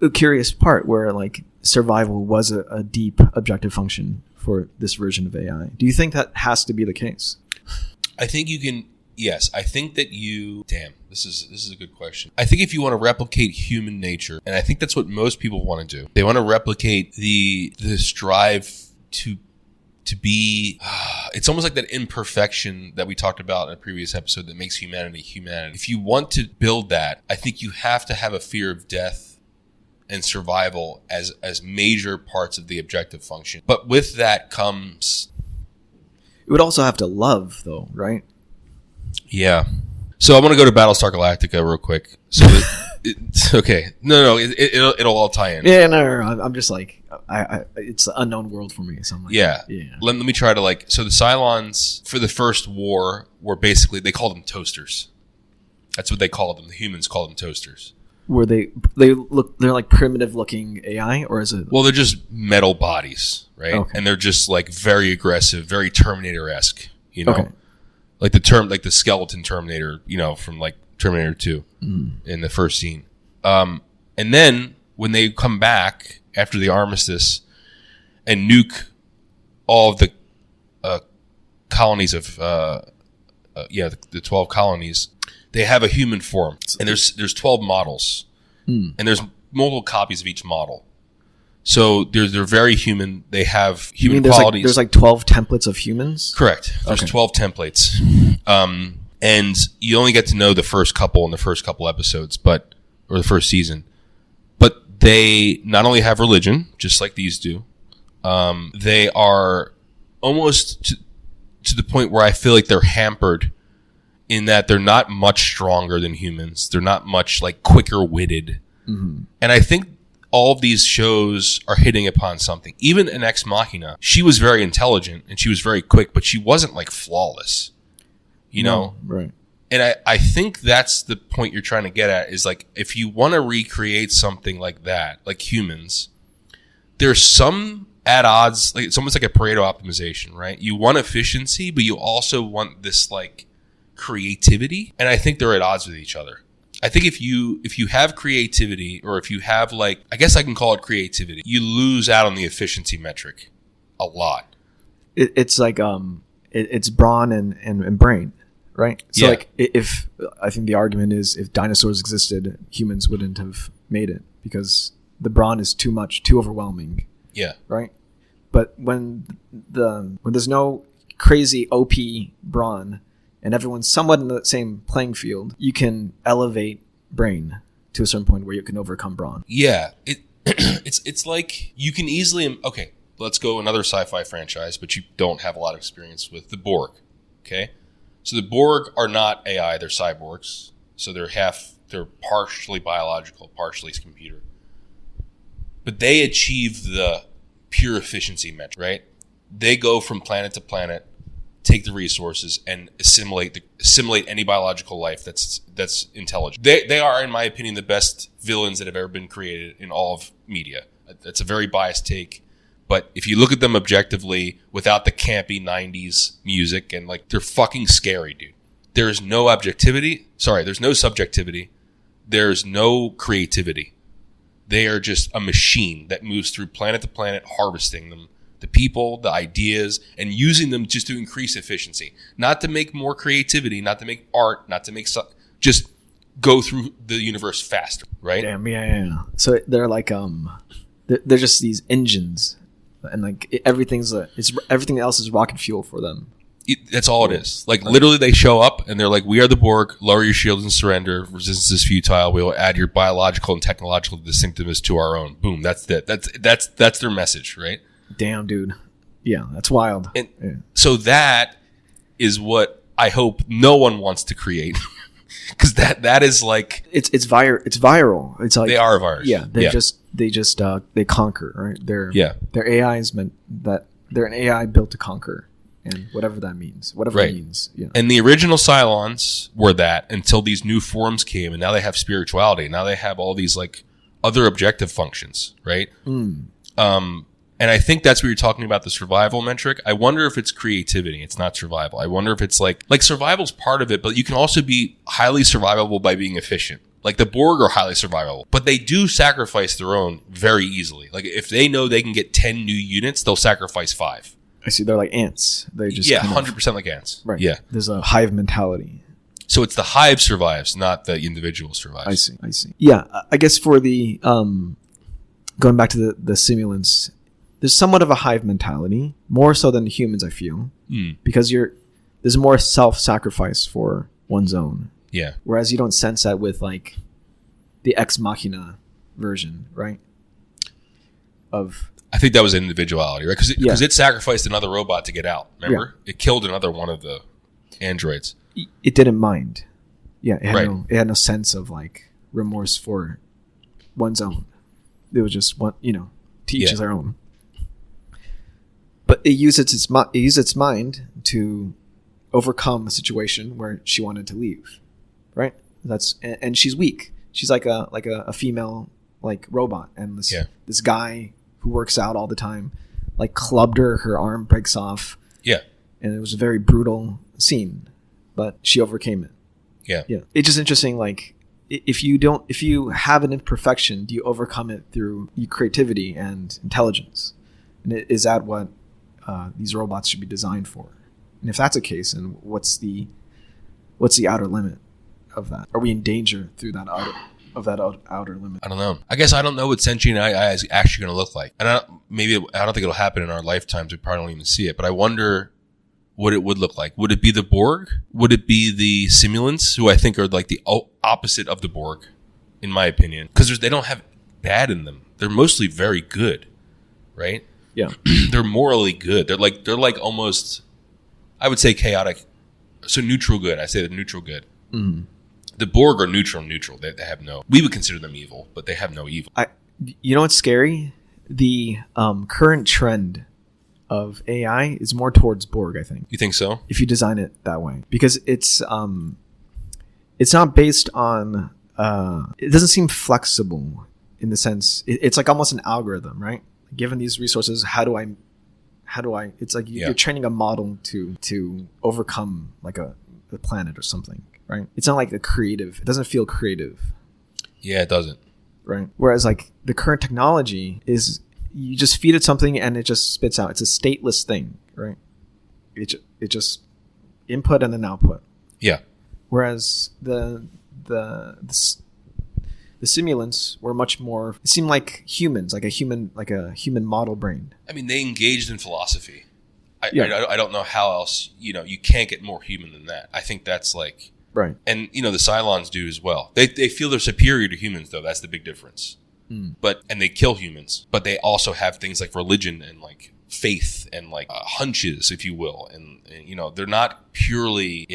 the curious part where like survival was a deep objective function for this version of AI. Do you think that has to be the case? I think you can. Yes, I think that you. Damn, this is a good question. I think if you want to replicate human nature, and I think that's what most people want to do, they want to replicate this drive to be. It's almost like that imperfection that we talked about in a previous episode that makes humanity humanity. If you want to build that, I think you have to have a fear of death and survival as major parts of the objective function. But with that comes... It would also have to love, though, right? Yeah. So I want to go to Battlestar Galactica real quick. So it's okay. No, it'll all tie in. Yeah, no. I'm just like, it's an unknown world for me. So I'm like, yeah. Let me try to like. So the Cylons for the first war were basically, they called them toasters. That's what they called them. The humans called them toasters. Were they're like primitive looking AI, or is it? Well, they're just metal bodies, right? Okay. And they're just like very aggressive, very Terminator-esque, you know, okay. Like the skeleton Terminator, you know, from like Terminator 2 in the first scene. And then when they come back after the armistice and nuke all of the colonies of the 12 colonies. They have a human form, and there's 12 models, and there's multiple copies of each model. So they're very human. They have human qualities. There's like 12 templates of humans? Correct. There's 12 templates. And you only get to know the first couple in the first couple episodes, or the first season. But they not only have religion, just like these do, they are almost to the point where I feel like they're hampered in that they're not much stronger than humans. They're not much like quicker witted. Mm-hmm. And I think all of these shows are hitting upon something. Even in Ex Machina, she was very intelligent and she was very quick, but she wasn't like flawless, you know? Right. And I think that's the point you're trying to get at is like, if you want to recreate something like that, like humans, there's some at odds, like it's almost like a Pareto optimization, right? You want efficiency, but you also want this like creativity, and I think they're at odds with each other. I think if you have creativity, or if you have like, I guess I can call it creativity, you lose out on the efficiency metric a lot. It's like it's brawn and brain, right? So like if I think the argument is if dinosaurs existed, humans wouldn't have made it because the brawn is too much, too overwhelming. Yeah. Right. But when there's no crazy OP brawn, and everyone's somewhat in the same playing field, you can elevate brain to a certain point where you can overcome brawn. Yeah. It's like you can easily... Okay, let's go another sci-fi franchise, but you don't have a lot of experience with the Borg. Okay? So the Borg are not AI, they're cyborgs. So they're partially biological, partially computer. But they achieve the pure efficiency metric, right? They go from planet to planet, take the resources and assimilate any biological life that's intelligent. They are, in my opinion, the best villains that have ever been created in all of media. That's a very biased take, but if you look at them objectively, without the campy 90s music, and like, they're fucking scary, dude. There's no objectivity. Sorry, there's no subjectivity. There's no creativity. They are just a machine that moves through planet to planet, harvesting them. The people, the ideas, and using them just to increase efficiency. Not to make more creativity, not to make art, not to make just go through the universe faster, right? Damn, yeah. So they're like, they're just these engines, and like everything else is rocket fuel for them. That's all it is. Like literally they show up and they're like, we are the Borg, lower your shields and surrender, resistance is futile, we will add your biological and technological distinctiveness to our own. Boom, that's it. That's their message, right? Damn, dude. Yeah, that's wild. And so that is what I hope no one wants to create. Because that is like... It's viral. It's like... They are a virus. Yeah, they conquer, right? Their AI is meant that... They're an AI built to conquer. And whatever that means. Whatever it means. Yeah. And the original Cylons were that until these new forms came, and now they have spirituality. Now they have all these like other objective functions, right? And I think that's what you're talking about, the survival metric. I wonder if it's creativity. It's not survival. I wonder if it's like survival's part of it, but you can also be highly survivable by being efficient. Like the Borg are highly survivable, but they do sacrifice their own very easily. Like if they know they can get 10 new units, they'll sacrifice 5. I see. They're like ants. They just 100% like ants. Right. Yeah. There's a hive mentality. So it's the hive survives, not the individual survives. I see. Yeah, I guess for the going back to the simulants, there's somewhat of a hive mentality, more so than humans, I feel, because there's more self-sacrifice for one's own. Yeah. Whereas you don't sense that with like the Ex Machina version, right? I think that was individuality, right? Because it sacrificed another robot to get out. Remember, it killed another one of the androids. It didn't mind. Yeah, it had no sense of like remorse for one's own. It was just one, to each their own. But it used its mind to overcome a situation where she wanted to leave, right? And she's weak. She's like a female like robot, and this guy who works out all the time like clubbed her arm breaks off. Yeah, and it was a very brutal scene, but she overcame it. Yeah. It's just interesting. Like if you have an imperfection, do you overcome it through creativity and intelligence? And is that what these robots should be designed for? And if that's the case, then what's the outer limit of that? Are we in danger through that outer limit? I don't know. I guess I don't know what sentient AI is actually going to look like. And I don't think it'll happen in our lifetimes. We probably don't even see it. But I wonder what it would look like. Would it be the Borg? Would it be the simulants, who I think are like the opposite of the Borg, in my opinion? Because they don't have bad in them. They're mostly very good, right? Yeah. They're morally good. They're like almost, I would say, chaotic. So neutral good. I say they're neutral good. Mm-hmm. The Borg are neutral. They have we would consider them evil, but they have no evil. You know what's scary? The current trend of AI is more towards Borg, I think. You think so? If you design it that way. Because it's not based on it doesn't seem flexible in the sense it's like almost an algorithm, right? Given these resources, how do I it's like you're training a model to overcome like a planet or something, right? It's not like it doesn't feel creative. Yeah, it doesn't. Right. Whereas like the current technology is you just feed it something and it just spits out. It's a stateless thing, right? It just input and then output. Yeah. Whereas the simulants were much more. It seemed like humans, like a human model brain. I mean, they engaged in philosophy. I don't know how else. You can't get more human than that. I think that's like right. And the Cylons do as well. They feel they're superior to humans, though. That's the big difference. And they kill humans, but they also have things like religion and like faith and like hunches, if you will, and they're not purely